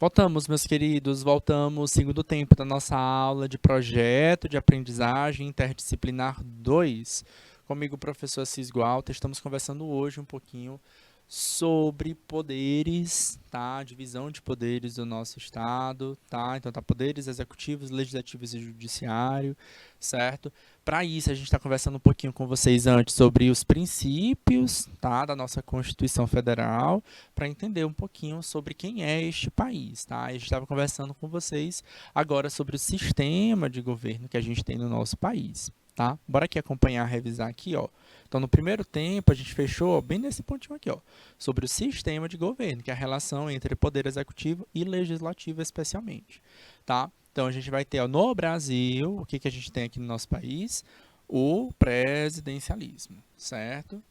Voltamos, meus queridos, voltamos, segundo tempo da nossa aula de projeto de aprendizagem interdisciplinar 2. Comigo, o professor Assis Gualter, estamos conversando hoje um pouquinho sobre poderes, tá? Divisão de poderes do nosso Estado, tá? Então, tá poderes executivos, legislativos e judiciário, certo? Para isso, a gente está conversando um pouquinho com vocês antes sobre os princípios, tá? Da nossa Constituição Federal, para entender um pouquinho sobre quem é este país, tá? A gente estava conversando com vocês agora sobre o sistema de governo que a gente tem no nosso país, tá? Bora aqui acompanhar, revisar aqui, ó. Então, no primeiro tempo, a gente fechou ó, bem nesse pontinho aqui, ó, sobre o sistema de governo, que é a relação entre poder executivo e legislativo especialmente, tá? Então, a gente vai ter, ó, no Brasil, o que, que a gente tem aqui no nosso país? O presidencialismo, certo?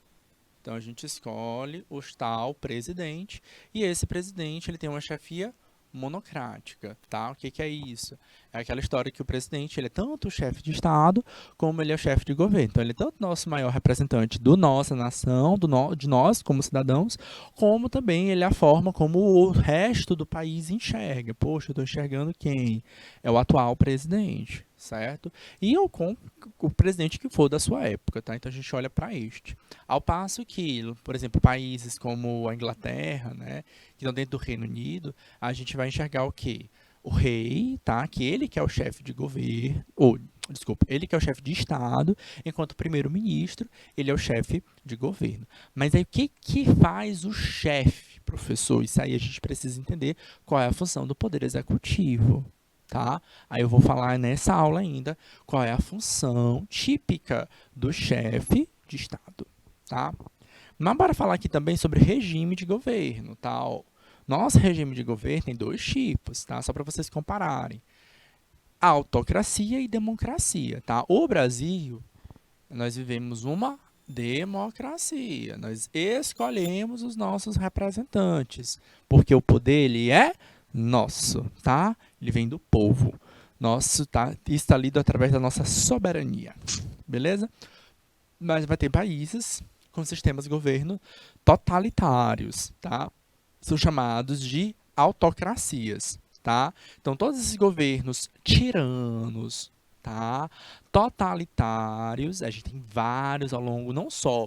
Então, a gente escolhe o tal presidente, e esse presidente ele tem uma chefia monocrática, tá? O que, que é isso? É aquela história que o presidente ele é tanto o chefe de Estado, como ele é o chefe de governo. Então, ele é tanto nosso maior representante do nossa nação, de nós como cidadãos, como também ele é a forma como o resto do país enxerga. Poxa, eu estou enxergando quem? É o atual presidente, certo? E o presidente que for da sua época, tá? Então, a gente olha para este. Ao passo que, por exemplo, países como a Inglaterra, né, que estão dentro do Reino Unido, a gente vai enxergar o quê? O rei, tá? Que ele que é o chefe de governo, ou, desculpa, ele que é o chefe de Estado, enquanto o primeiro-ministro, ele é o chefe de governo. Mas aí o que que faz o chefe, professor? Isso aí a gente precisa entender qual é a função do poder executivo, tá? Aí eu vou falar nessa aula ainda qual é a função típica do chefe de Estado, tá? Mas bora falar aqui também sobre regime de governo, tá? Ó, nosso regime de governo tem dois tipos, tá? Só para vocês compararem. Autocracia e democracia, tá? O Brasil, nós vivemos uma democracia. Nós escolhemos os nossos representantes, porque o poder ele é nosso, tá? Ele vem do povo. Nosso, tá? Está lido através da nossa soberania. Beleza? Mas vai ter países com sistemas de governo totalitários, tá? São chamados de autocracias, tá? Então, todos esses governos tiranos, tá? Totalitários, a gente tem vários ao longo, não só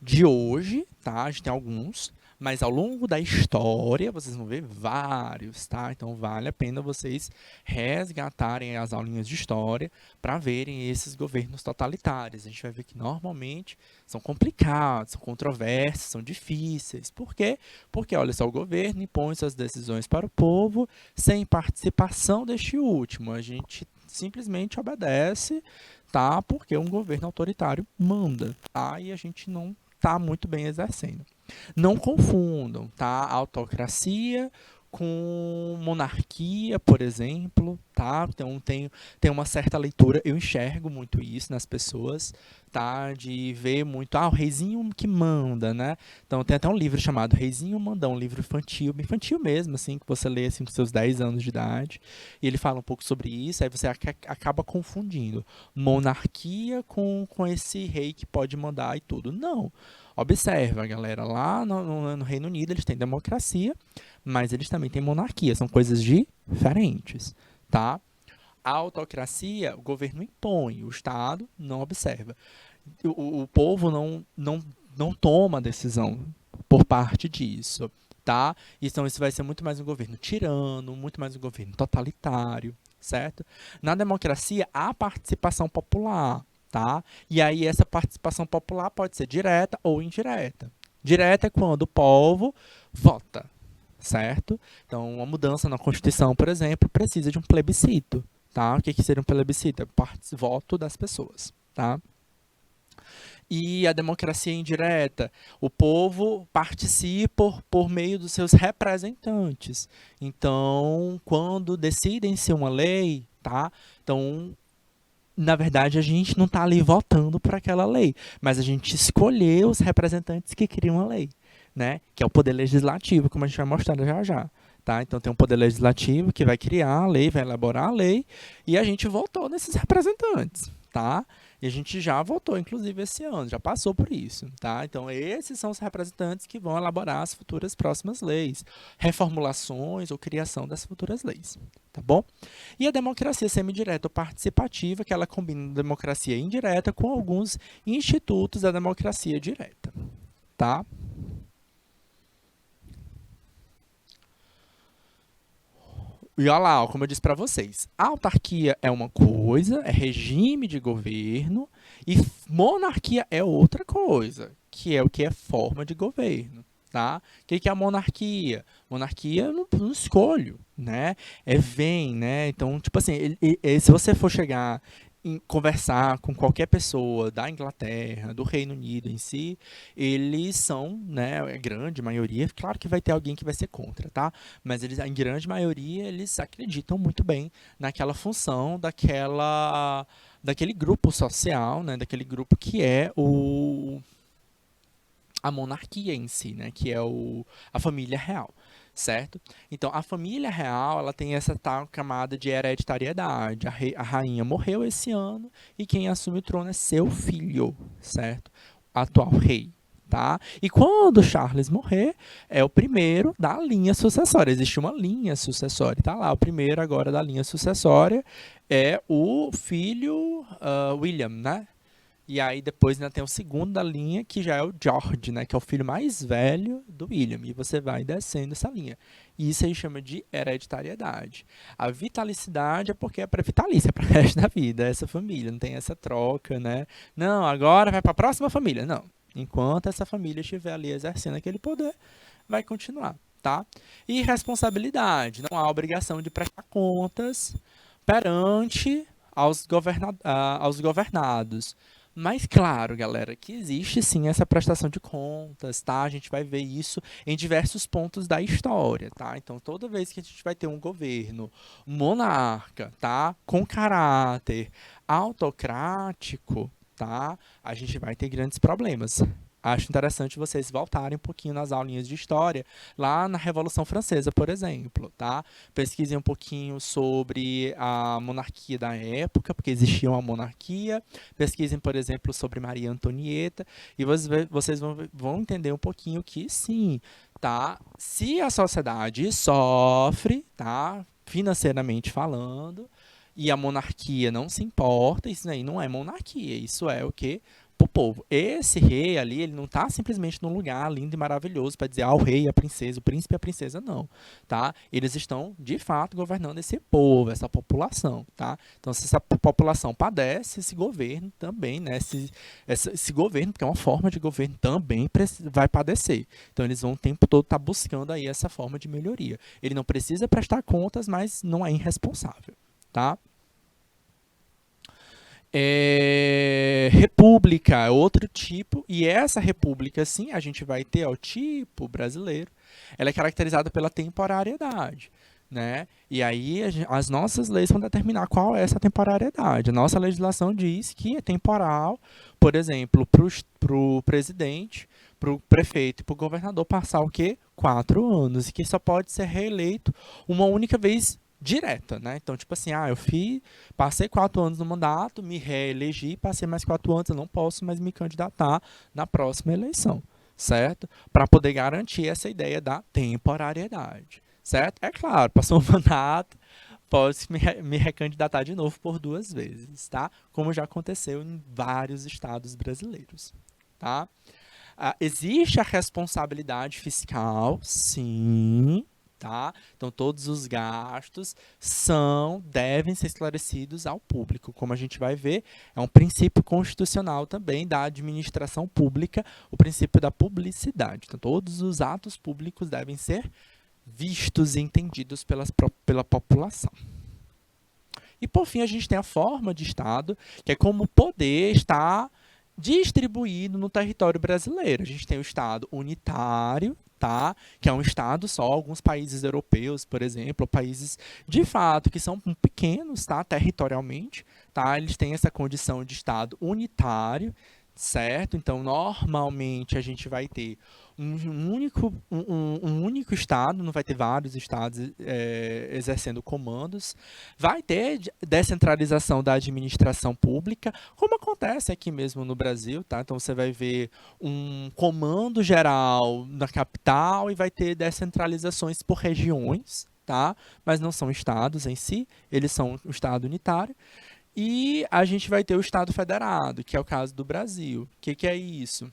de hoje, tá? A gente tem alguns, mas ao longo da história vocês vão ver vários, tá? Então vale a pena vocês resgatarem as aulinhas de história para verem esses governos totalitários. A gente vai ver que normalmente são complicados, são controversos, são difíceis. Por quê? Porque, olha só, o governo impõe suas decisões para o povo sem participação deste último. A gente simplesmente obedece, tá? Porque um governo autoritário manda, tá? E a gente não está muito bem exercendo. Não confundam, tá? Autocracia com monarquia, por exemplo, tá? Então tem uma certa leitura, eu enxergo muito isso nas pessoas, tá? De ver muito, o reizinho que manda, né? Então tem até um livro chamado Reizinho Mandão, um livro infantil mesmo, assim, que você lê assim com seus 10 anos de idade, e ele fala um pouco sobre isso, aí você acaba confundindo monarquia com esse rei que pode mandar e tudo. Não. Observa, galera, lá no Reino Unido eles têm democracia, mas eles também têm monarquia, são coisas diferentes, tá? A autocracia, o governo impõe, o Estado não observa. O povo não toma decisão por parte disso, tá? Então isso vai ser muito mais um governo tirano, muito mais um governo totalitário, certo? Na democracia, há participação popular, tá? E aí essa participação popular pode ser direta ou indireta. Direta é quando o povo vota, certo? Então, uma mudança na Constituição, por exemplo, precisa de um plebiscito, tá? O que que seria um plebiscito? É o voto das pessoas, tá? E a democracia indireta, o povo participa por meio dos seus representantes. Então, quando decidem ser uma lei, tá? Então, na verdade, a gente não está ali votando por aquela lei, mas a gente escolheu os representantes que criam a lei, né? Que é o poder legislativo, como a gente vai mostrar já já. Tá? Então, tem um poder legislativo que vai criar a lei, vai elaborar a lei, e a gente votou nesses representantes. Tá? E a gente já votou, inclusive, esse ano, já passou por isso, tá? Então, esses são os representantes que vão elaborar as futuras próximas leis, reformulações ou criação das futuras leis, tá bom? E a democracia semidireta ou participativa, que ela combina a democracia indireta com alguns institutos da democracia direta, tá? E olha lá, ó, como eu disse para vocês, a autarquia é uma coisa, é regime de governo, e monarquia é outra coisa, que é o que é forma de governo, tá? O que é a monarquia? Monarquia eu não escolho, né? É vem, né? Então, tipo assim, se você for chegar conversar com qualquer pessoa da Inglaterra, do Reino Unido em si, eles são, né, a grande maioria, claro que vai ter alguém que vai ser contra, tá? Mas eles, em grande maioria, eles acreditam muito bem naquela função daquele grupo social, né, daquele grupo que é a monarquia em si, né, que é a família real, certo? Então, a família real, ela tem essa tal camada de hereditariedade. A rainha morreu esse ano e quem assume o trono é seu filho, certo? Atual rei. Tá? E quando Charles morrer, é o primeiro da linha sucessória. Existe uma linha sucessória, tá lá. O primeiro agora da linha sucessória é o filho William, né? E aí depois ainda tem o segundo da linha, que já é o George, né? Que é o filho mais velho do William. E você vai descendo essa linha. E isso aí chama de hereditariedade. A vitalicidade é porque é para vitalícia, é para o resto da vida, essa família. Não tem essa troca, né? Não, agora vai para a próxima família. Não. Enquanto essa família estiver ali exercendo aquele poder, vai continuar, tá? E responsabilidade. Não há obrigação de prestar contas perante aos governados. Mas claro, galera, que existe sim essa prestação de contas, tá? A gente vai ver isso em diversos pontos da história, tá? Então, toda vez que a gente vai ter um governo monarca, tá? Com caráter autocrático, tá? A gente vai ter grandes problemas. Acho interessante vocês voltarem um pouquinho nas aulinhas de história, lá na Revolução Francesa, por exemplo, tá? Pesquisem um pouquinho sobre a monarquia da época, porque existia uma monarquia. Pesquisem, por exemplo, sobre Maria Antonieta, e vocês vão entender um pouquinho que, sim, tá? Se a sociedade sofre, tá? Financeiramente falando, e a monarquia não se importa, isso aí não é monarquia, isso é o quê? Pro povo. Esse rei ali, ele não está simplesmente num lugar lindo e maravilhoso para dizer, o rei, a princesa, o príncipe e a princesa, não, tá? Eles estão, de fato, governando esse povo, essa população, tá? Então, se essa população padece, esse governo também, né? Esse governo, porque é uma forma de governo, também vai padecer. Então, eles vão o tempo todo estar buscando aí essa forma de melhoria. Ele não precisa prestar contas, mas não é irresponsável, tá? República é outro tipo, e essa república, sim, a gente vai ter o tipo brasileiro, ela é caracterizada pela temporariedade, né? E aí as nossas leis vão determinar qual é essa temporariedade. A nossa legislação diz que é temporal, por exemplo, para o presidente, para o prefeito e para o governador passar o quê? 4 anos, e que só pode ser reeleito uma única vez direta, né? Então, tipo assim, passei 4 anos no mandato, me reelegi, passei mais 4 anos, eu não posso mais me candidatar na próxima eleição, certo? Para poder garantir essa ideia da temporariedade, certo? É claro, passou um mandato, pode me recandidatar de novo por 2 vezes, tá? Como já aconteceu em vários estados brasileiros, tá? Existe a responsabilidade fiscal, sim, tá? Então, todos os gastos devem ser esclarecidos ao público. Como a gente vai ver, é um princípio constitucional também da administração pública, o princípio da publicidade. Então, todos os atos públicos devem ser vistos e entendidos pela população. E, por fim, a gente tem a forma de Estado, que é como o poder está distribuído no território brasileiro. A gente tem o Estado unitário, tá? Que é um Estado só. Alguns países europeus, por exemplo, países de fato que são pequenos, tá? Territorialmente, tá? Eles têm essa condição de Estado unitário, certo? Então, normalmente a gente vai ter um único estado, não vai ter vários estados exercendo comandos. Vai ter descentralização da administração pública, como acontece aqui mesmo no Brasil, tá? Então você vai ver um comando geral na capital e vai ter descentralizações por regiões, tá? Mas não são estados em si, eles são um estado unitário. E a gente vai ter o estado federado, que é o caso do Brasil. O que é isso?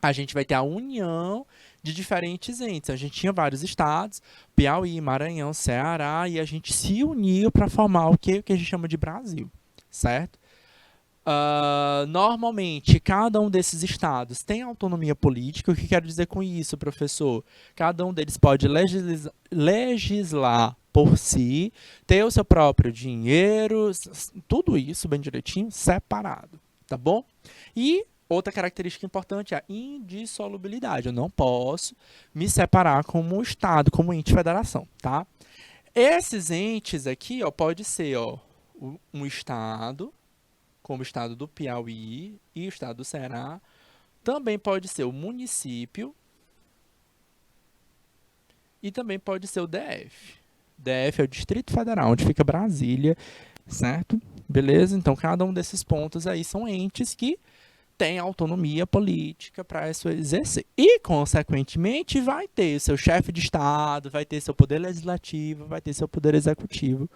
A gente vai ter a união de diferentes entes. A gente tinha vários estados, Piauí, Maranhão, Ceará, e a gente se uniu para formar o que a gente chama de Brasil, certo? Normalmente, cada um desses estados tem autonomia política. O que quero dizer com isso, professor? Cada um deles pode legislar por si, ter o seu próprio dinheiro, tudo isso bem direitinho, separado, tá bom? E outra característica importante é a indissolubilidade. Eu não posso me separar como Estado, como ente federação, tá? Esses entes aqui, ó, pode ser, ó, um Estado, como o Estado do Piauí e o Estado do Ceará. Também pode ser o município e também pode ser o DF. DF é o Distrito Federal, onde fica Brasília, certo? Beleza? Então, cada um desses pontos aí são entes que tem autonomia política para isso exercer. E, consequentemente, vai ter seu chefe de Estado, vai ter seu poder legislativo, vai ter seu poder executivo,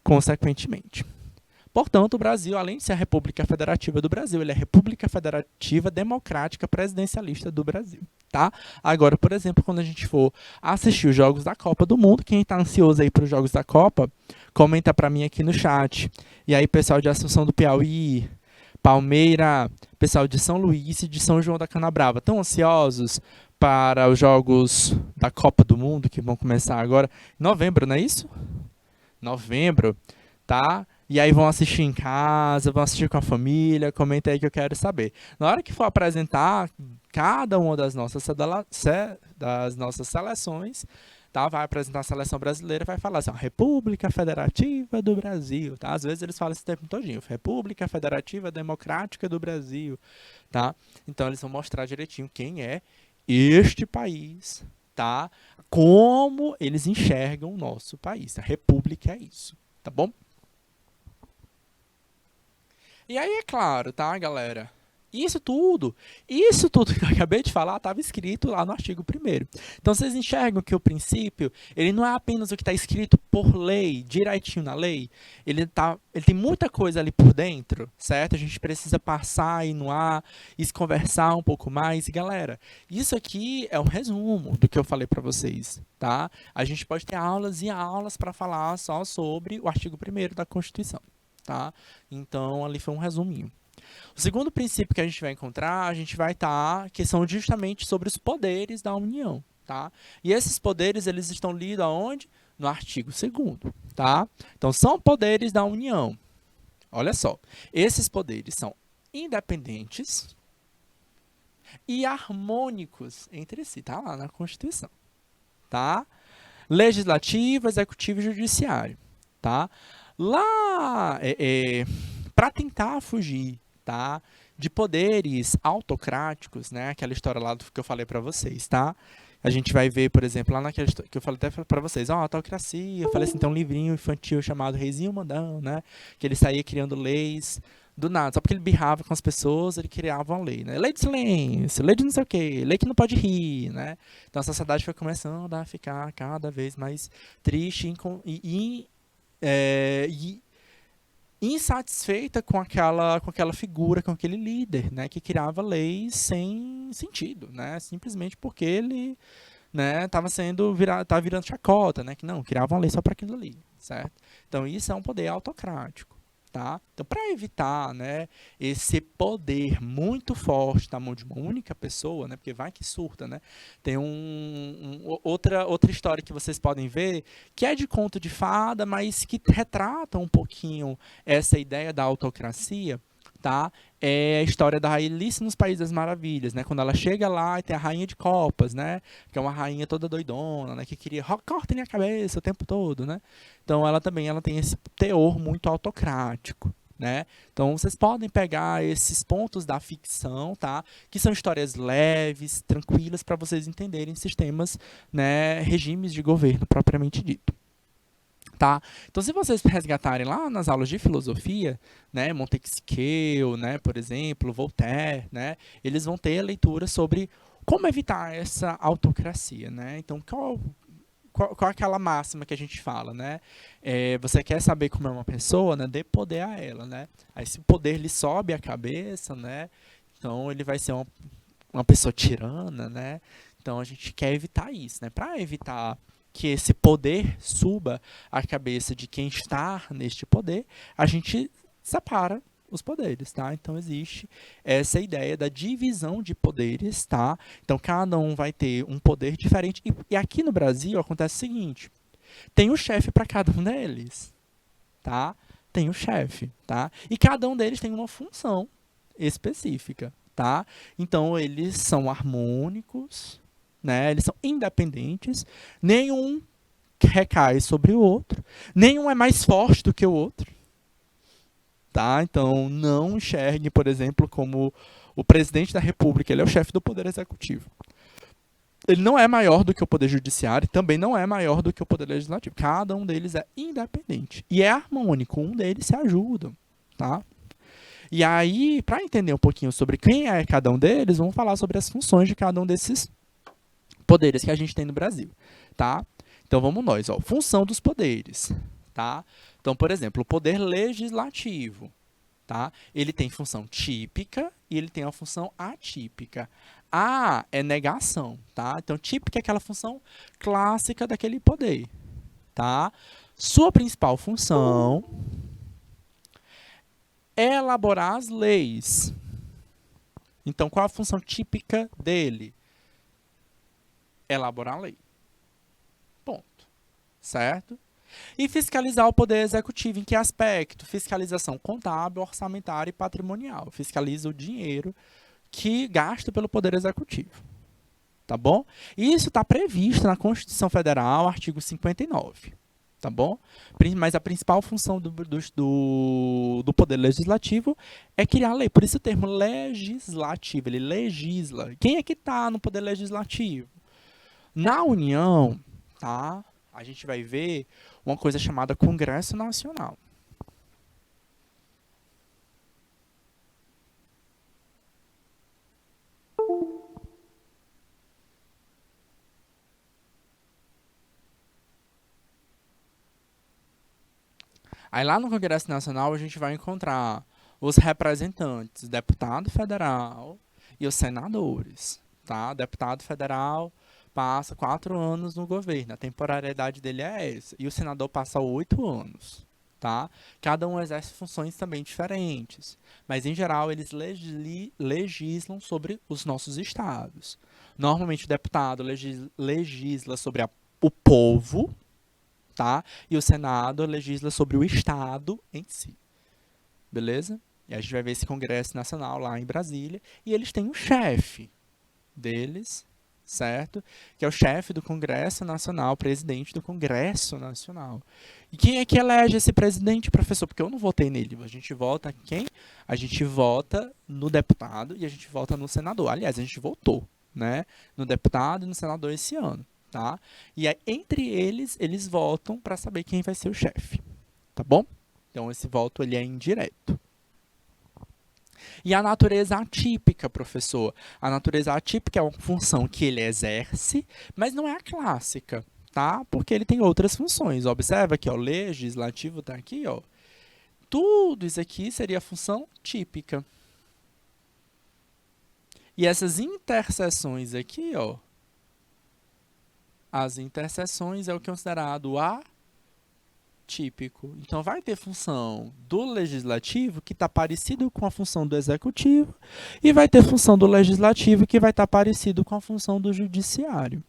consequentemente. Portanto, o Brasil, além de ser a República Federativa do Brasil, ele é a República Federativa Democrática Presidencialista do Brasil, tá? Agora, por exemplo, quando a gente for assistir os Jogos da Copa do Mundo, quem está ansioso aí para os Jogos da Copa, comenta para mim aqui no chat. E aí, pessoal de Assunção do Piauí, Palmeira, pessoal de São Luís e de São João da Canabrava, estão ansiosos para os Jogos da Copa do Mundo, que vão começar agora em novembro, não é isso? Novembro, tá? E aí vão assistir em casa, vão assistir com a família, comenta aí que eu quero saber. Na hora que for apresentar cada uma das nossas seleções, tá? Vai apresentar a seleção brasileira, vai falar assim, ó, República Federativa do Brasil, tá? Às vezes eles falam esse tempo todinho, República Federativa Democrática do Brasil, tá? Então eles vão mostrar direitinho quem é este país, tá? Como eles enxergam o nosso país. A República é isso, tá bom? E aí, é claro, tá, galera? Isso tudo que eu acabei de falar estava escrito lá no artigo 1º. Então, vocês enxergam que o princípio, ele não é apenas o que está escrito por lei, direitinho na lei. Ele tem muita coisa ali por dentro, certo? A gente precisa passar aí no ar e se conversar um pouco mais. E, galera, isso aqui é um resumo do que eu falei para vocês, tá? A gente pode ter aulas e aulas para falar só sobre o artigo 1º da Constituição, tá? Então, ali foi um resuminho. O segundo princípio que a gente vai encontrar, a gente vai estar, que são justamente sobre os poderes da União, tá? E esses poderes, eles estão lidos aonde? No artigo 2º, tá? Então, são poderes da União. Olha só, esses poderes são independentes e harmônicos entre si, tá lá na Constituição, tá? Legislativo, executivo e judiciário, tá? Lá, para tentar fugir, tá, de poderes autocráticos, né, aquela história lá que eu falei para vocês, tá? A gente vai ver, por exemplo, lá naquela história que eu falei até para vocês, ó, autocracia, eu falei assim, tem um livrinho infantil chamado Reizinho Mandão, né, que ele saía criando leis do nada, só porque ele birrava com as pessoas, ele criava uma lei, né? Lei de silêncio, lei de não sei o quê, lei que não pode rir, né? Então a sociedade foi começando a ficar cada vez mais triste e insatisfeita com aquela figura, com aquele líder, né, que criava leis sem sentido, né, simplesmente porque ele, né, tava virando chacota, né, que não, criava uma lei só para aquilo ali, certo? Então isso é um poder autocrático, tá? Então, para evitar, né, esse poder muito forte na mão de uma única pessoa, né, porque vai que surta, né? Tem outra história que vocês podem ver, que é de conto de fada, mas que retrata um pouquinho essa ideia da autocracia, tá? É a história da Alice nos Países das Maravilhas, né? Quando ela chega lá e tem a Rainha de Copas, né? Que é uma rainha toda doidona, né? Que queria cortem a cabeça o tempo todo, né? Então ela tem esse teor muito autocrático, né? Então, vocês podem pegar esses pontos da ficção, tá? Que são histórias leves, tranquilas, para vocês entenderem sistemas, né, regimes de governo propriamente dito. Tá? Então, se vocês resgatarem lá nas aulas de filosofia, né, Montesquieu, né, por exemplo, Voltaire, né, eles vão ter a leitura sobre como evitar essa autocracia, né? Então, qual é aquela máxima que a gente fala, né? Você quer saber como é uma pessoa, né? Dê poder a ela, né? Aí, se o poder lhe sobe a cabeça, né? Então, ele vai ser uma pessoa tirana, né? Então, a gente quer evitar isso, né? Para evitar que esse poder suba a cabeça de quem está neste poder, a gente separa os poderes, tá? Então existe essa ideia da divisão de poderes, tá? Então cada um vai ter um poder diferente e aqui no Brasil acontece o seguinte: tem um chefe para cada um deles, tá? Tem um chefe, tá? E cada um deles tem uma função específica, tá? Então eles são harmônicos, né? Eles são independentes, nenhum recai sobre o outro, nenhum é mais forte do que o outro, tá? Então não enxergue, por exemplo, como o presidente da República, ele é o chefe do poder executivo. Ele não é maior do que o poder judiciário e também não é maior do que o poder legislativo. Cada um deles é independente e é harmônico, um deles se ajuda, tá? E aí, para entender um pouquinho sobre quem é cada um deles, vamos falar sobre as funções de cada um desses poderes que a gente tem no Brasil, tá? Então vamos nós, ó, função dos poderes, tá? Então, por exemplo, o poder legislativo, tá? Ele tem função típica e ele tem a função atípica. A é negação, tá? Então, típica é aquela função clássica daquele poder, tá? Sua principal função é elaborar as leis. Então, qual a função típica dele? Elaborar a lei. Ponto. Certo? E fiscalizar o poder executivo. Em que aspecto? Fiscalização contábil, orçamentária e patrimonial. Fiscaliza o dinheiro que gasta pelo poder executivo. Tá bom? Isso está previsto na Constituição Federal, artigo 59. Tá bom? Mas a principal função do poder legislativo é criar lei. Por isso o termo legislativo, ele legisla. Quem é que está no poder legislativo? Na União, tá? A gente vai ver uma coisa chamada Congresso Nacional. Aí lá no Congresso Nacional a gente vai encontrar os representantes, deputado federal e os senadores, tá? Deputado federal passa 4 anos no governo, a temporariedade dele é essa. E o senador passa 8 anos, tá? Cada um exerce funções também diferentes, mas em geral eles legislam sobre os nossos estados. Normalmente o deputado legisla sobre o povo, tá? E o Senado legisla sobre o Estado em si. Beleza? E a gente vai ver esse Congresso Nacional lá em Brasília. E eles têm um chefe deles, certo? Que é o chefe do Congresso Nacional, presidente do Congresso Nacional. E quem é que elege esse presidente, professor? Porque eu não votei nele. A gente vota quem? A gente vota no deputado e a gente vota no senador. Aliás, a gente votou, né? No deputado e no senador esse ano. Tá? E aí, entre eles votam para saber quem vai ser o chefe, tá bom? Então esse voto ele é indireto. E a natureza atípica, professor? A natureza atípica é uma função que ele exerce, mas não é a clássica, tá? Porque ele tem outras funções. Observa que o legislativo está aqui, ó. Tudo isso aqui seria a função típica. E essas interseções aqui, ó, as interseções é o que é considerado atípico. Então, vai ter função do legislativo que está parecido com a função do executivo e vai ter função do legislativo que vai estar parecido com a função do judiciário.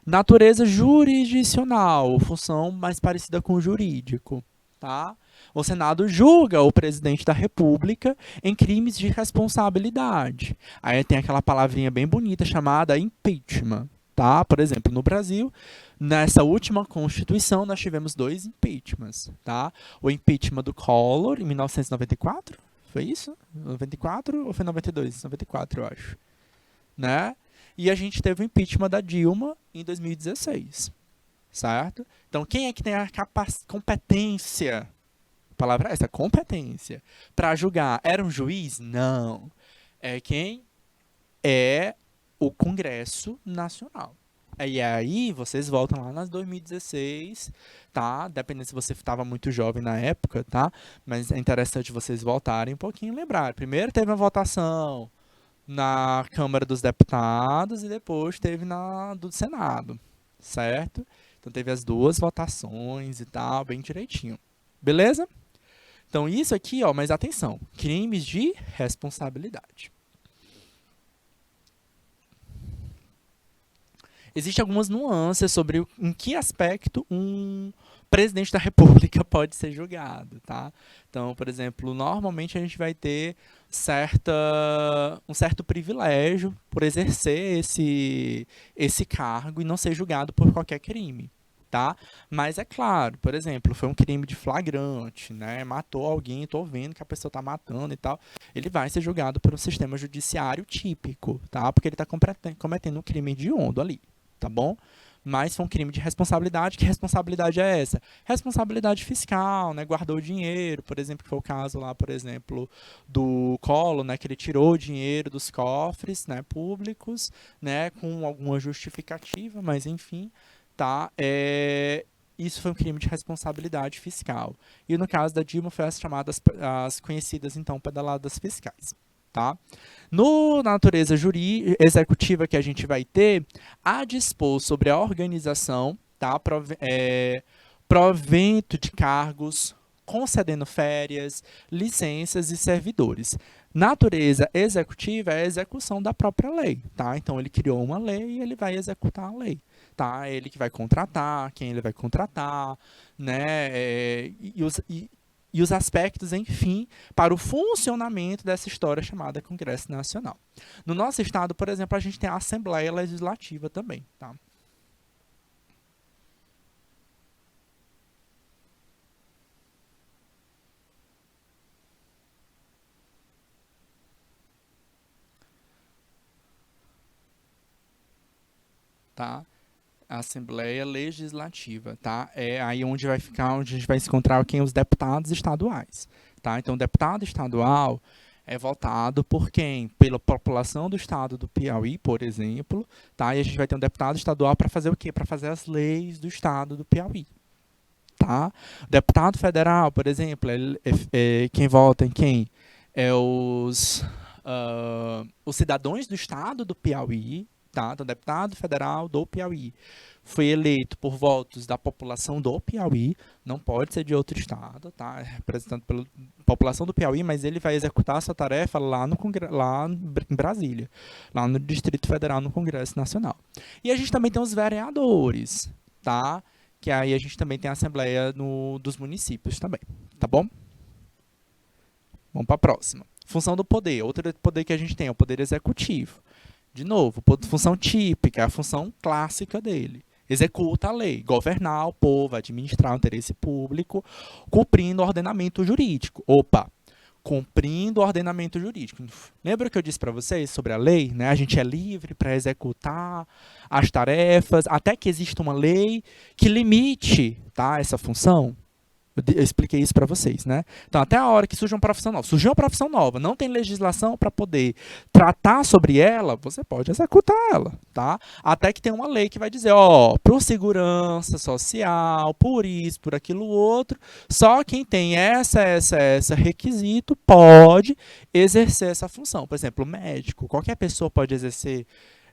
Natureza jurisdicional, função mais parecida com o jurídico. Tá? O Senado julga o presidente da República em crimes de responsabilidade. Aí tem aquela palavrinha bem bonita chamada impeachment. tá? Por exemplo, no Brasil, nessa última Constituição, nós tivemos 2 impeachments, tá? O impeachment do Collor, em 1994, foi isso? 94 ou foi 92? 94, eu acho, né? E a gente teve o impeachment da Dilma em 2016, certo? Então, quem é que tem a competência, a palavra é essa, competência, para julgar? Era um juiz? Não. É quem é o Congresso Nacional. E aí vocês voltam lá nas 2016, tá? Dependendo se você estava muito jovem na época, tá? Mas é interessante vocês voltarem um pouquinho e lembrar. Primeiro teve a votação na Câmara dos Deputados e depois teve na do Senado, certo? Então teve as 2 votações e tal, bem direitinho. Beleza? Então isso aqui, ó, mas atenção, crimes de responsabilidade. Existem algumas nuances sobre em que aspecto um presidente da República pode ser julgado, tá? Então, por exemplo, normalmente a gente vai ter um certo privilégio por exercer esse cargo e não ser julgado por qualquer crime, tá? Mas é claro, por exemplo, foi um crime de flagrante, né? Matou alguém, estou vendo que a pessoa está matando e tal, ele vai ser julgado por um sistema judiciário típico, tá? Porque ele está cometendo um crime hediondo ali, tá bom? Mas foi um crime de responsabilidade. Que responsabilidade é essa? Responsabilidade fiscal, né? Guardou dinheiro, por exemplo, que foi o caso lá, por exemplo, do Collor, né? Que ele tirou o dinheiro dos cofres, né, públicos, né, com alguma justificativa, mas enfim, tá? Isso foi um crime de responsabilidade fiscal. E no caso da Dilma foi as chamadas, as conhecidas então pedaladas fiscais, tá? No natureza executiva que a gente vai ter, a dispor sobre a organização, tá? Provento de cargos, concedendo férias, licenças e servidores. Natureza executiva é a execução da própria lei, tá? Então ele criou uma lei e ele vai executar a lei, tá? Ele que vai contratar, quem ele vai contratar, né? E os aspectos, enfim, para o funcionamento dessa história chamada Congresso Nacional. No nosso estado, por exemplo, a gente tem a Assembleia Legislativa também, tá? Tá? A Assembleia Legislativa, tá? É aí onde vai ficar, onde a gente vai se encontrar quem os deputados estaduais, tá? Então, o deputado estadual é votado por quem? Pela população do estado do Piauí, por exemplo, tá? E a gente vai ter um deputado estadual para fazer o quê? Para fazer as leis do estado do Piauí, tá? O deputado federal, por exemplo, quem vota em quem? É os cidadãos do estado do Piauí, tá? Então, deputado federal do Piauí foi eleito por votos da população do Piauí, não pode ser de outro estado, tá? É representado pela população do Piauí, mas ele vai executar essa tarefa lá, lá em Brasília, lá no Distrito Federal, no Congresso Nacional. E a gente também tem os vereadores, tá? Que aí a gente também tem a Assembleia dos municípios também, tá bom? Vamos para a próxima. Função do poder. Outro poder que a gente tem é o poder executivo. De novo, função típica, é a função clássica dele. Executa a lei, governar o povo, administrar o interesse público, cumprindo o ordenamento jurídico. Opa, cumprindo o ordenamento jurídico. Lembra que eu disse para vocês sobre a lei? Né? A gente é livre para executar as tarefas, até que exista uma lei que limite, tá, essa função. Eu expliquei isso para vocês, né? Então, até a hora que surge uma profissão nova. Surgiu uma profissão nova, não tem legislação para poder tratar sobre ela, você pode executar ela, tá? Até que tem uma lei que vai dizer, ó, por segurança social, por isso, por aquilo outro, só quem tem essa requisito pode exercer essa função. Por exemplo, médico, qualquer pessoa pode exercer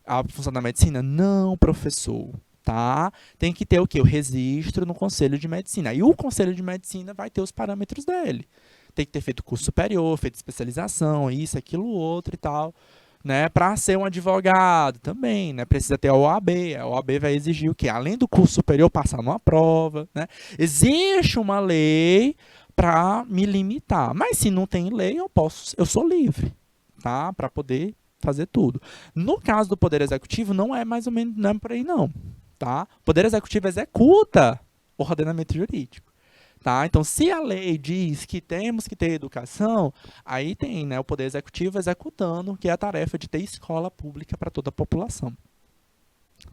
a função da medicina? Não, professor. Tá? Tem que ter o quê? O registro no Conselho de Medicina. E o Conselho de Medicina vai ter os parâmetros dele. Tem que ter feito curso superior, feito especialização, isso, aquilo, outro e tal. Né? Para ser um advogado também, né? Precisa ter a OAB. A OAB vai exigir o quê? Além do curso superior, passar numa prova. Né? Existe uma lei para me limitar. Mas se não tem lei, eu sou livre, tá? Para poder fazer tudo. No caso do Poder Executivo, não é mais ou menos não é por aí, não. Tá? O Poder Executivo executa o ordenamento jurídico. Tá? Então, se a lei diz que temos que ter educação, aí tem, né, o Poder Executivo executando, que é a tarefa de ter escola pública para toda a população.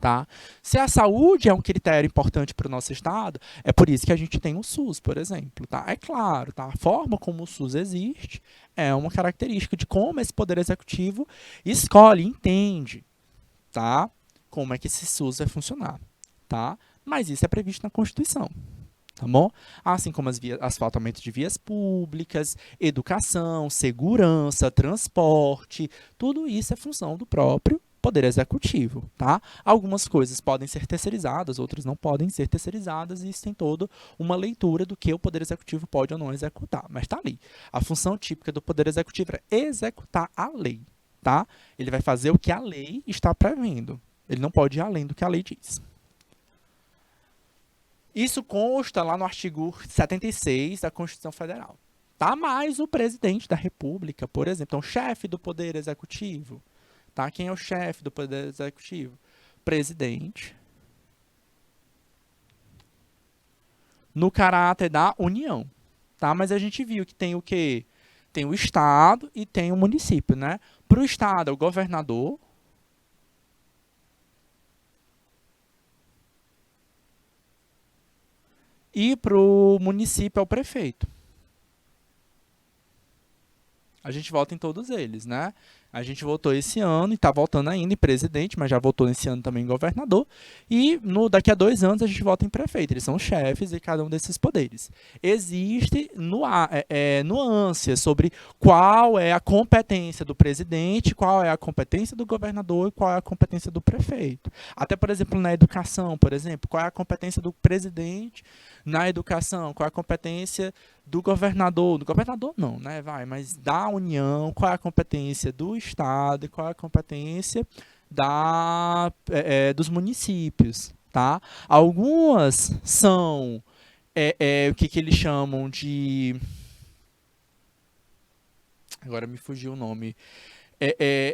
Tá? Se a saúde é um critério importante para o nosso Estado, é por isso que a gente tem o SUS, por exemplo. Tá? É claro, tá? A forma como o SUS existe é uma característica de como esse Poder Executivo escolhe, entende, tá? Como é que esse SUS vai funcionar. Tá? Mas isso é previsto na Constituição. Tá bom? Assim como asfaltamento de vias públicas, educação, segurança, transporte, tudo isso é função do próprio Poder Executivo, tá? Algumas coisas podem ser terceirizadas, outras não podem ser terceirizadas, e isso tem toda uma leitura do que o Poder Executivo pode ou não executar, mas tá ali. A função típica do Poder Executivo é executar a lei, tá? Ele vai fazer o que a lei está prevendo. Ele não pode ir além do que a lei diz. Isso consta lá no artigo 76 da Constituição Federal. Tá? Mas o presidente da República, por exemplo, então, o chefe do Poder Executivo. Tá? Quem é o chefe do Poder Executivo? Presidente. No caráter da União. Tá? Mas a gente viu que tem o quê? Tem o Estado e tem o município. Né? Para o Estado é o governador. E para o município é o prefeito. A gente vota em todos eles, né? A gente votou esse ano e está votando ainda em presidente, mas já votou esse ano também em governador. E daqui a 2 anos a gente vota em prefeito. Eles são chefes de cada um desses poderes. Existe nuances sobre qual é a competência do presidente, qual é a competência do governador e qual é a competência do prefeito. Até, por exemplo, na educação, por exemplo, qual é a competência do presidente na educação, qual é a competência do governador não, né, mas da União, qual é a competência do Estado e qual é a competência dos municípios, tá? Algumas são o que eles chamam de... Agora me fugiu o nome.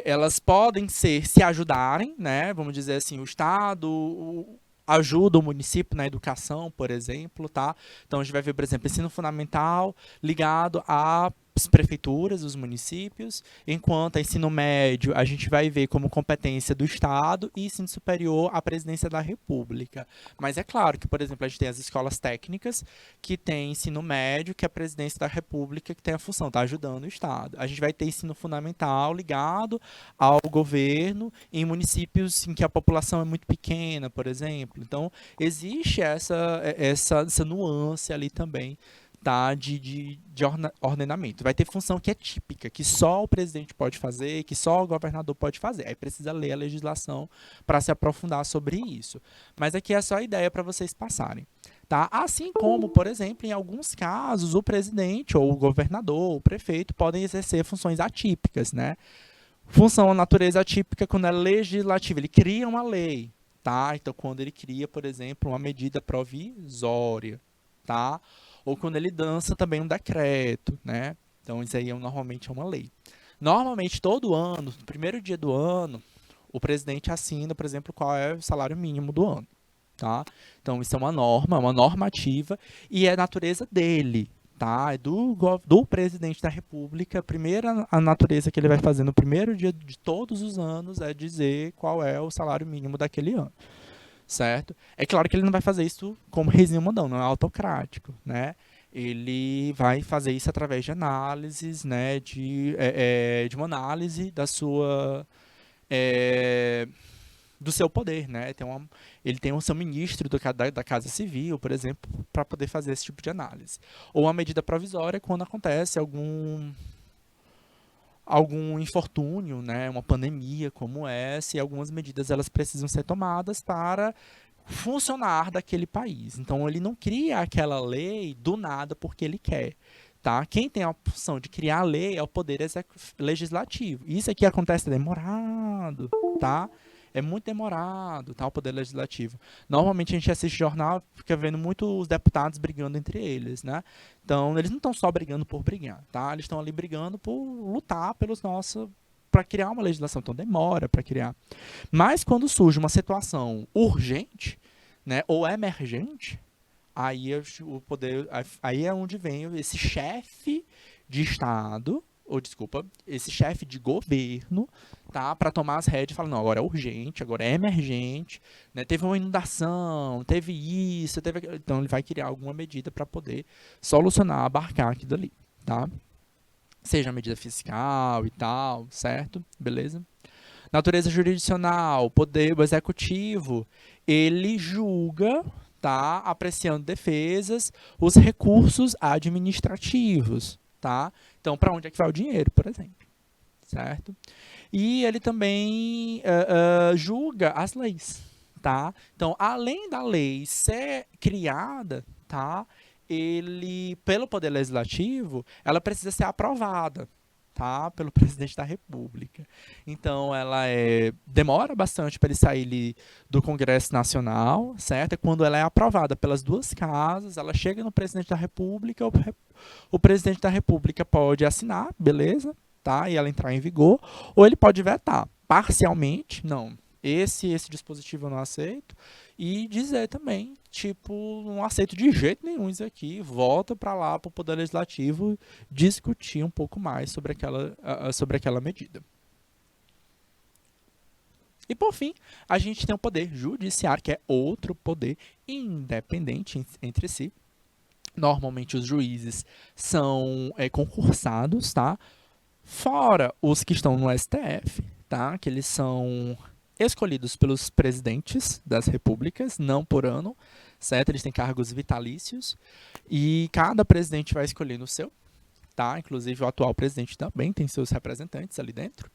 Elas podem se ajudarem, né? Vamos dizer assim, o Estado ajuda o município na educação, por exemplo, tá? Então a gente vai ver, por exemplo, ensino fundamental ligado às prefeituras, os municípios, enquanto a ensino médio a gente vai ver como competência do Estado e ensino superior a presidência da República. Mas é claro que, por exemplo, a gente tem as escolas técnicas que tem ensino médio, que é a presidência da República, que tem a função, tá ajudando o Estado. A gente vai ter ensino fundamental ligado ao governo em municípios em que a população é muito pequena, por exemplo. Então, existe essa nuance ali também, tá, de ordenamento. Vai ter função que é típica, que só o presidente pode fazer, que só o governador pode fazer. Aí precisa ler a legislação para se aprofundar sobre isso. Mas aqui é só a ideia para vocês passarem. Tá? Assim como, por exemplo, em alguns casos, o presidente ou o governador, o prefeito, podem exercer funções atípicas, né? Função natureza atípica quando é legislativa, ele cria uma lei, tá? Então, quando ele cria, por exemplo, uma medida provisória, tá? Ou quando ele dança também um decreto, né? Então, isso aí normalmente é uma lei. Normalmente, todo ano, no primeiro dia do ano, o presidente assina, por exemplo, qual é o salário mínimo do ano, tá? Então, isso é uma norma, uma normativa, e é a natureza dele, tá? É do presidente da República. A primeira a natureza que ele vai fazer no primeiro dia de todos os anos é dizer qual é o salário mínimo daquele ano, certo? É claro que ele não vai fazer isso como reizinho mandão, não é autocrático, né? Ele vai fazer isso através de análises, né? De uma análise da sua... do seu poder, né? Ele tem o seu ministro da Casa Civil, por exemplo, para poder fazer esse tipo de análise. Ou uma medida provisória quando acontece algum infortúnio, né? Uma pandemia como essa, e algumas medidas elas precisam ser tomadas para funcionar daquele país. Então ele não cria aquela lei do nada porque ele quer. Tá? Quem tem a opção de criar a lei é o poder legislativo. Isso aqui acontece demorado, tá? É muito demorado, tá? O poder legislativo. Normalmente a gente assiste jornal, fica vendo muito os deputados brigando entre eles, né? Então, eles não estão só brigando por brigar, tá? Eles estão ali brigando por lutar para criar uma legislação, então demora para criar. Mas quando surge uma situação urgente, né, ou emergente, aí o poder, aí é onde vem esse chefe de Estado, ou desculpa, esse chefe de governo, tá, para tomar as rédeas e falar, não, agora é urgente, agora é emergente, né, teve uma inundação, teve isso, teve aquilo, então ele vai criar alguma medida para poder solucionar, abarcar aquilo ali, tá? Seja medida fiscal e tal, certo? Beleza? Natureza jurisdicional, poder, o executivo, ele julga, tá, apreciando defesas, os recursos administrativos, tá? Então, para onde é que vai o dinheiro, por exemplo, certo? E ele também julga as leis, tá? Então, além da lei ser criada, tá, ele, pelo Poder Legislativo, ela precisa ser aprovada, tá, pelo Presidente da República. Então, ela demora bastante para ele sair do Congresso Nacional, certo? E quando ela é aprovada pelas duas casas, ela chega no Presidente da República, o Presidente da República pode assinar, beleza? Tá? E ela entrar em vigor, ou ele pode vetar parcialmente, não, esse dispositivo eu não aceito, e dizer também, tipo, não aceito de jeito nenhum isso aqui, volta para lá para o Poder Legislativo discutir um pouco mais sobre aquela medida. E por fim, a gente tem o Poder Judiciário, que é outro poder independente entre si. Normalmente os juízes são concursados, tá? Fora os que estão no STF, tá? Que eles são escolhidos pelos presidentes das repúblicas, não por ano, certo? Eles têm cargos vitalícios e cada presidente vai escolher no seu, tá? Inclusive o atual presidente também tem seus representantes ali dentro.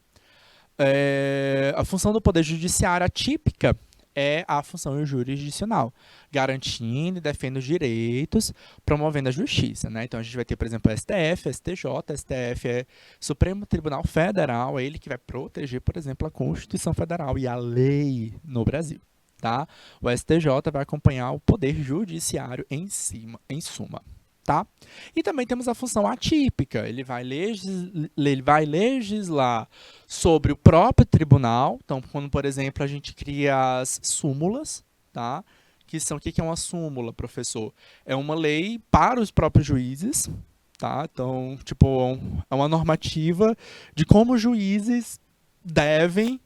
A função do Poder Judiciário atípica é a função jurisdicional, garantindo e defendendo os direitos, promovendo a justiça, né? Então a gente vai ter, por exemplo, o STF, STJ, STF é Supremo Tribunal Federal, é ele que vai proteger, por exemplo, a Constituição Federal e a lei no Brasil, tá? O STJ vai acompanhar o Poder Judiciário em suma. Tá? E também temos a função atípica, ele vai legislar sobre o próprio tribunal, então quando, por exemplo, a gente cria as súmulas, tá? O que é uma súmula, professor? É uma lei para os próprios juízes, tá? Então, tipo, é uma normativa de como os juízes devem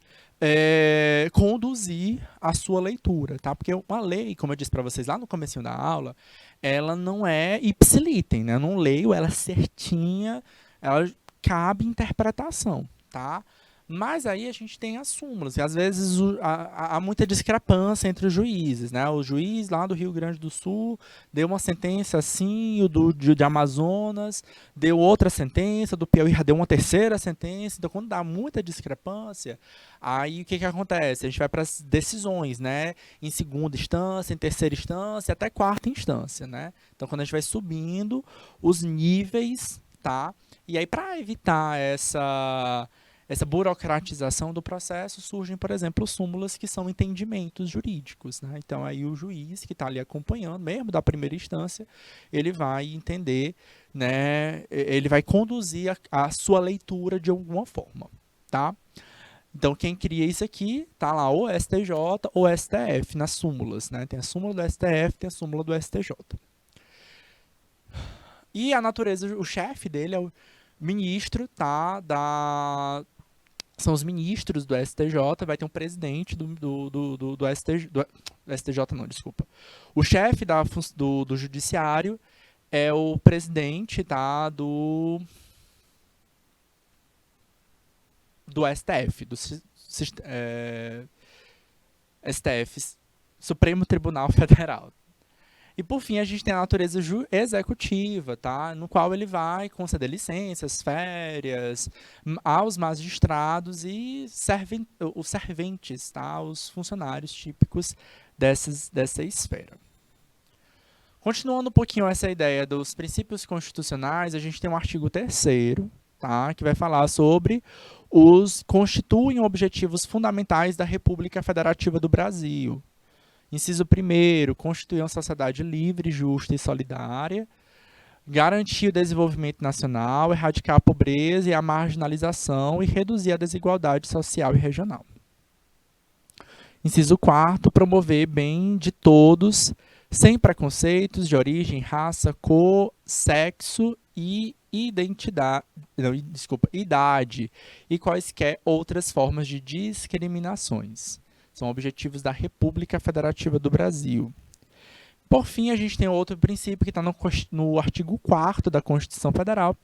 conduzir a sua leitura, tá? Porque uma lei, como eu disse para vocês lá no comecinho da aula, ela não é ipsilítem, né? Eu não leio ela certinha, ela cabe interpretação, tá? Mas aí a gente tem as súmulas, e às vezes há muita discrepância entre os juízes, né? O juiz lá do Rio Grande do Sul deu uma sentença assim, o de Amazonas deu outra sentença, do Piauí deu uma terceira sentença, então quando dá muita discrepância, aí o que acontece? A gente vai para as decisões, né? Em segunda instância, em terceira instância, até quarta instância, né? Então quando a gente vai subindo os níveis, tá? E aí para evitar essa burocratização do processo, surgem, por exemplo, súmulas que são entendimentos jurídicos, né? Então, aí o juiz que está ali acompanhando, mesmo da primeira instância, ele vai entender, né? Ele vai conduzir a sua leitura de alguma forma, tá? Então, quem cria isso aqui, tá lá ou STJ ou STF nas súmulas, né? Tem a súmula do STF, tem a súmula do STJ. E a natureza, o chefe dele é o ministro, tá? São os ministros do STJ, vai ter um presidente do STJ, não, desculpa. O chefe do judiciário é o presidente, tá, do STF, STF, Supremo Tribunal Federal. E, por fim, a gente tem a natureza executiva, tá? No qual ele vai conceder licenças, férias aos magistrados e os serventes, tá? Os funcionários típicos dessa esfera. Continuando um pouquinho essa ideia dos princípios constitucionais, a gente tem um artigo 3º, tá? Que vai falar sobre constituem objetivos fundamentais da República Federativa do Brasil. Inciso 1º, constituir uma sociedade livre, justa e solidária. garantir o desenvolvimento nacional, erradicar a pobreza e a marginalização e reduzir a desigualdade social e regional. Inciso 4, promover bem de todos, sem preconceitos de origem, raça, cor, sexo e identidade, não, desculpa, idade e quaisquer outras formas de discriminações. São objetivos da República Federativa do Brasil. Por fim, a gente tem outro princípio que está no artigo 4º da Constituição Federal,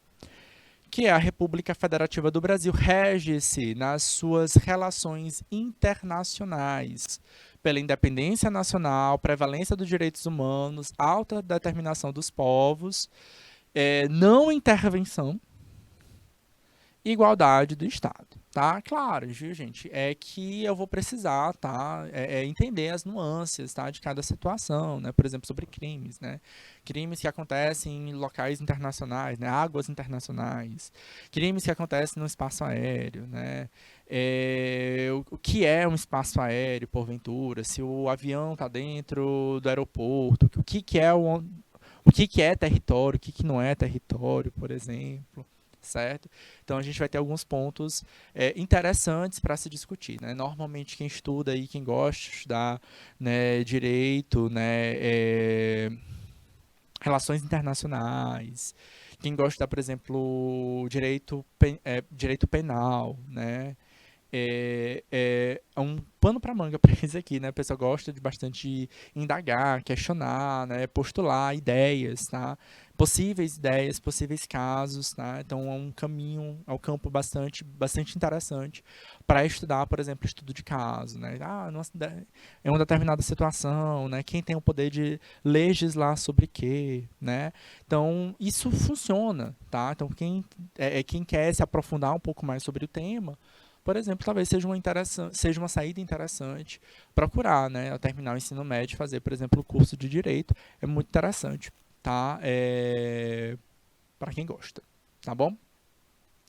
que é a República Federativa do Brasil rege-se nas suas relações internacionais pela independência nacional, prevalência dos direitos humanos, autodeterminação dos povos, não intervenção, igualdade do Estado, tá? Claro, viu, gente? É que eu vou precisar, tá? Entender as nuances, tá? De cada situação, né? Por exemplo, sobre crimes, né? Crimes que acontecem em locais internacionais, né? Águas internacionais. Crimes que acontecem no espaço aéreo, né? O que é um espaço aéreo, porventura? Se o avião está dentro do aeroporto, o que é território, o que não é território, por exemplo. Certo? Então a gente vai ter alguns pontos interessantes para se discutir, né? Normalmente quem estuda aí, quem gosta de estudar, né, direito, né, relações internacionais, quem gosta de estudar, por exemplo, direito penal, né? É um pano para manga para isso aqui, né? A pessoa gosta de bastante indagar, questionar, né? Postular ideias, tá? Possíveis ideias, possíveis casos, tá? Então é um caminho, é um campo bastante interessante para estudar, por exemplo, estudo de caso, né? É uma determinada situação, né? Quem tem o poder de legislar sobre quê, né? Então isso funciona, tá? Então quem quer se aprofundar um pouco mais sobre o tema, por exemplo, talvez seja uma saída interessante procurar, né, ao terminar o ensino médio, fazer, por exemplo, o curso de Direito. É muito interessante, tá? Para quem gosta, tá bom?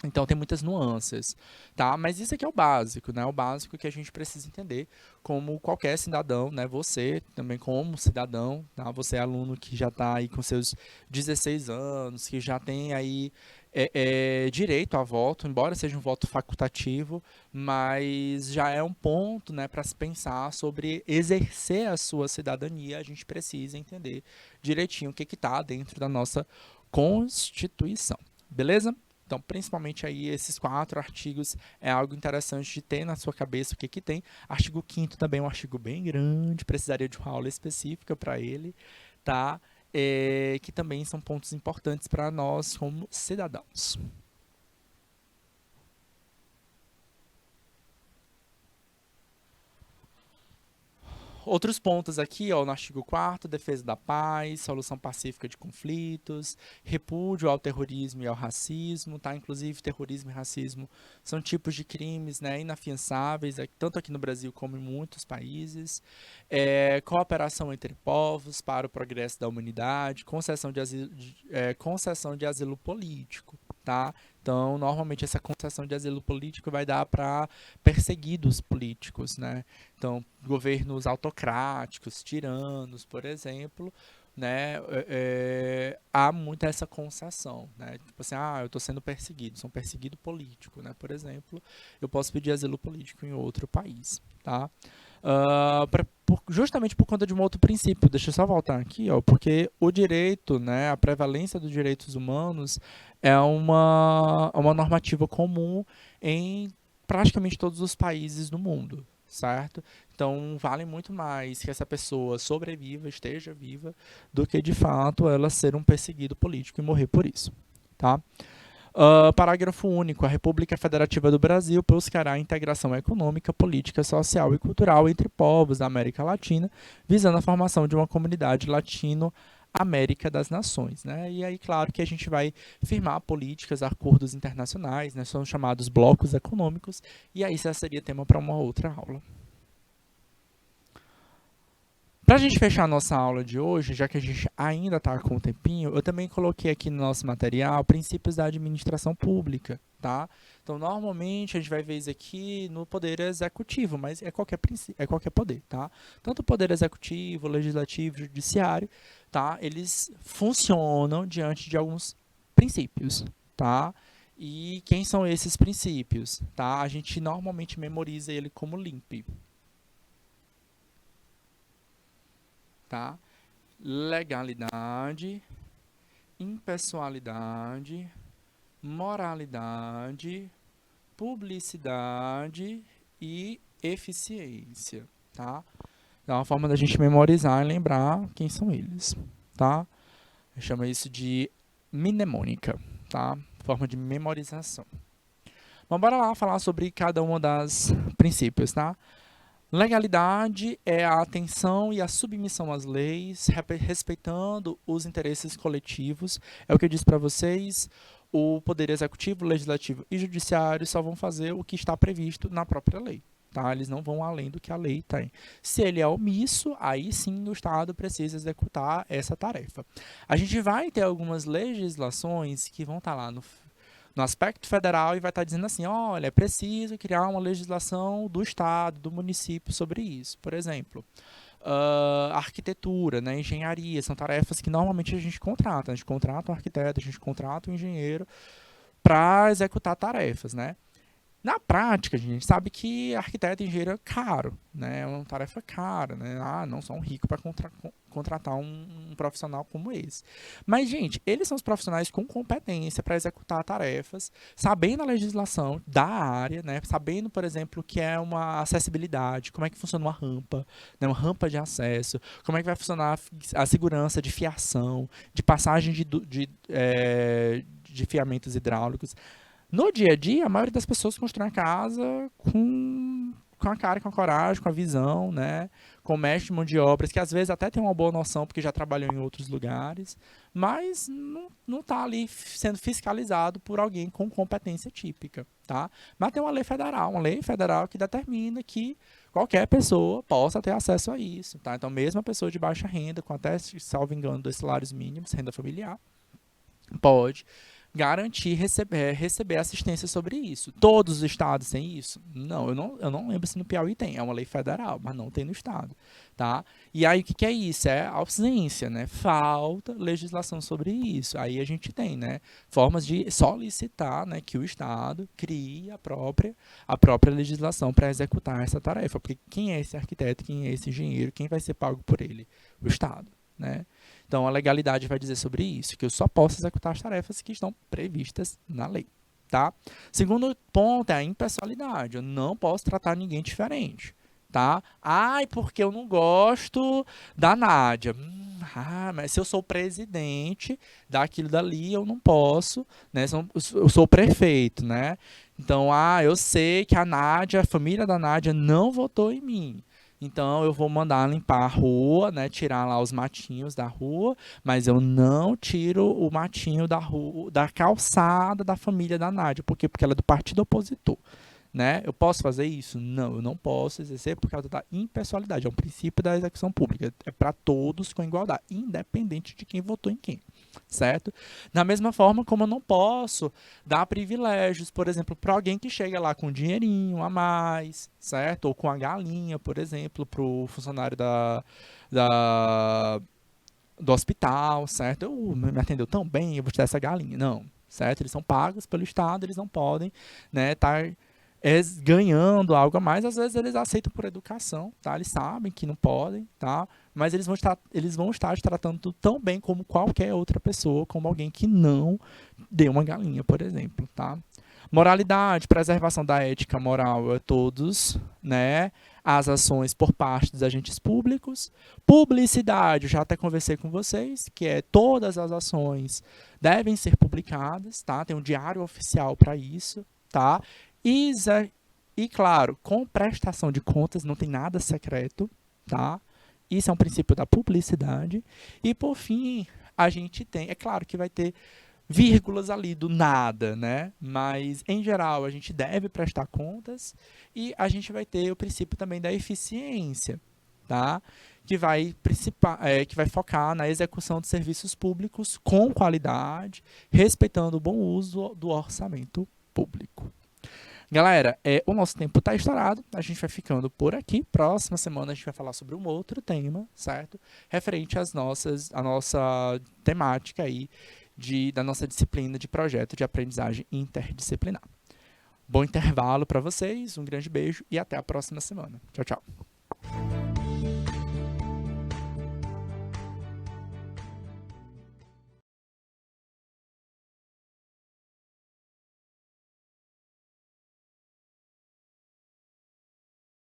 Então tem muitas nuances, tá? Mas isso aqui é o básico, né? O básico que a gente precisa entender como qualquer cidadão, né? Você também como cidadão, tá? Você é aluno que já está aí com seus 16 anos, que já tem aí direito a voto, embora seja um voto facultativo, mas já é um ponto, né, para se pensar sobre exercer a sua cidadania. A gente precisa entender direitinho o que está dentro da nossa Constituição, beleza? Então, principalmente aí esses 4 artigos é algo interessante de ter na sua cabeça o que tem. Artigo 5º também é um artigo bem grande, precisaria de uma aula específica para ele, tá? Que também são pontos importantes para nós como cidadãos. Outros pontos aqui, ó, no artigo 4º, defesa da paz, solução pacífica de conflitos, repúdio ao terrorismo e ao racismo, tá? Inclusive, terrorismo e racismo são tipos de crimes, né, inafiançáveis, tanto aqui no Brasil como em muitos países. Cooperação entre povos para o progresso da humanidade, concessão de asilo político, tá? Então, normalmente, essa concessão de asilo político vai dar para perseguidos políticos, né? Então, governos autocráticos, tiranos, por exemplo, né? Há muita essa concessão, né? Tipo assim, eu estou sendo perseguido, sou um perseguido político, né? Por exemplo, eu posso pedir asilo político em outro país, tá? Justamente por conta de um outro princípio, deixa eu só voltar aqui, ó, porque o direito, né, a prevalência dos direitos humanos é uma normativa comum em praticamente todos os países do mundo, certo? Então, vale muito mais que essa pessoa sobreviva, esteja viva, do que, de fato, ela ser um perseguido político e morrer por isso, tá? Parágrafo único. A República Federativa do Brasil buscará a integração econômica, política, social e cultural entre povos da América Latina, visando a formação de uma comunidade latino-américa das nações, né? E aí, claro que a gente vai firmar políticas, acordos internacionais, né? São chamados blocos econômicos, e aí isso seria tema para uma outra aula. Para a gente fechar a nossa aula de hoje, já que a gente ainda está com um tempinho, eu também coloquei aqui no nosso material princípios da administração pública, tá? Então, normalmente a gente vai ver isso aqui no poder executivo, mas é qualquer poder, tá? Tanto o poder executivo, legislativo, judiciário, tá? Eles funcionam diante de alguns princípios, tá? E quem são esses princípios, tá? A gente normalmente memoriza ele como LIMP, tá? Legalidade, impessoalidade, moralidade, publicidade e eficiência, tá? É uma forma da gente memorizar e lembrar quem são eles, tá? Chama isso de mnemônica, tá? Forma de memorização. Então, bora lá falar sobre cada uma das princípios, tá? Legalidade é a atenção e a submissão às leis, respeitando os interesses coletivos. É o que eu disse para vocês. O Poder Executivo, Legislativo e Judiciário só vão fazer o que está previsto na própria lei. Tá? Eles não vão além do que a lei tem. Se ele é omisso, aí sim o Estado precisa executar essa tarefa. A gente vai ter algumas legislações que vão estar lá no aspecto federal e vai estar dizendo assim, olha, é preciso criar uma legislação do estado, do município sobre isso. Por exemplo, arquitetura, né, engenharia, são tarefas que normalmente a gente contrata. A gente contrata um arquiteto, a gente contrata um engenheiro para executar tarefas, né? Na prática, a gente sabe que arquiteto e engenheiro é caro, né? É uma tarefa cara, né? Ah, não sou um rico para contratar um profissional como esse. Mas, gente, eles são os profissionais com competência para executar tarefas, sabendo a legislação da área, né? Sabendo, por exemplo, o que é uma acessibilidade, como é que funciona uma rampa, né? Uma rampa de acesso, como é que vai funcionar a segurança de fiação, de passagem de fiamentos hidráulicos. No dia a dia, a maioria das pessoas constrói a casa com a cara, com a coragem, com a visão, né? Com o mestre de mão de obras, que às vezes até tem uma boa noção porque já trabalhou em outros lugares, mas não está ali sendo fiscalizado por alguém com competência típica, tá? Mas tem uma lei federal que determina que qualquer pessoa possa ter acesso a isso, tá? Então, mesmo a pessoa de baixa renda, com até, salvo engano, 2 salários mínimos, renda familiar, pode garantir receber assistência sobre isso. Todos os estados têm isso? Não, eu não lembro se no Piauí tem. É uma lei federal, mas não tem no estado. Tá? E aí o que é isso? É ausência, né? Falta legislação sobre isso. Aí a gente tem, né, formas de solicitar, né, que o estado crie a própria legislação para executar essa tarefa. Porque quem é esse arquiteto, quem é esse engenheiro, quem vai ser pago por ele? O estado. Né? Então, a legalidade vai dizer sobre isso, que eu só posso executar as tarefas que estão previstas na lei. Tá? Segundo ponto é a impessoalidade. Eu não posso tratar ninguém diferente. Tá? Ai, porque eu não gosto da Nádia. Mas se eu sou o presidente daquilo dali, eu não posso, né? Eu sou o prefeito, né? Então, eu sei que a Nádia, a família da Nádia não votou em mim. Então, eu vou mandar limpar a rua, né, tirar lá os matinhos da rua, mas eu não tiro o matinho da rua, da calçada da família da Nádia. Por quê? Porque ela é do partido opositor. Né? Eu posso fazer isso? Não, eu não posso exercer por causa da impessoalidade. É um princípio da execução pública. É para todos com igualdade, independente de quem votou em quem. Certo? Da mesma forma como eu não posso dar privilégios, por exemplo, para alguém que chega lá com um dinheirinho a mais, certo? Ou com a galinha, por exemplo, para o funcionário da, do hospital, certo? Me atendeu tão bem, eu vou te dar essa galinha. Não, certo? Eles são pagos pelo Estado, eles não podem, né, estar ganhando algo a mais. Às vezes eles aceitam por educação, tá? Eles sabem que não podem, tá? Mas eles vão estar te tratando tão bem como qualquer outra pessoa, como alguém que não deu uma galinha, por exemplo, tá? Moralidade, preservação da ética moral é todos, né? As ações por parte dos agentes públicos. Publicidade, eu já até conversei com vocês, que é todas as ações devem ser publicadas, tá? Tem um diário oficial para isso, tá? E, claro, com prestação de contas não tem nada secreto, tá? Isso é um princípio da publicidade. E, por fim, a gente tem, é claro que vai ter vírgulas ali do nada, né? Mas, em geral, a gente deve prestar contas e a gente vai ter o princípio também da eficiência, tá? que que vai focar na execução de serviços públicos com qualidade, respeitando o bom uso do orçamento público. Galera, o nosso tempo está estourado, a gente vai ficando por aqui. Próxima semana a gente vai falar sobre um outro tema, certo? Referente à nossa temática aí da nossa disciplina de projeto de aprendizagem interdisciplinar. Bom intervalo para vocês, um grande beijo e até a próxima semana. Tchau, tchau.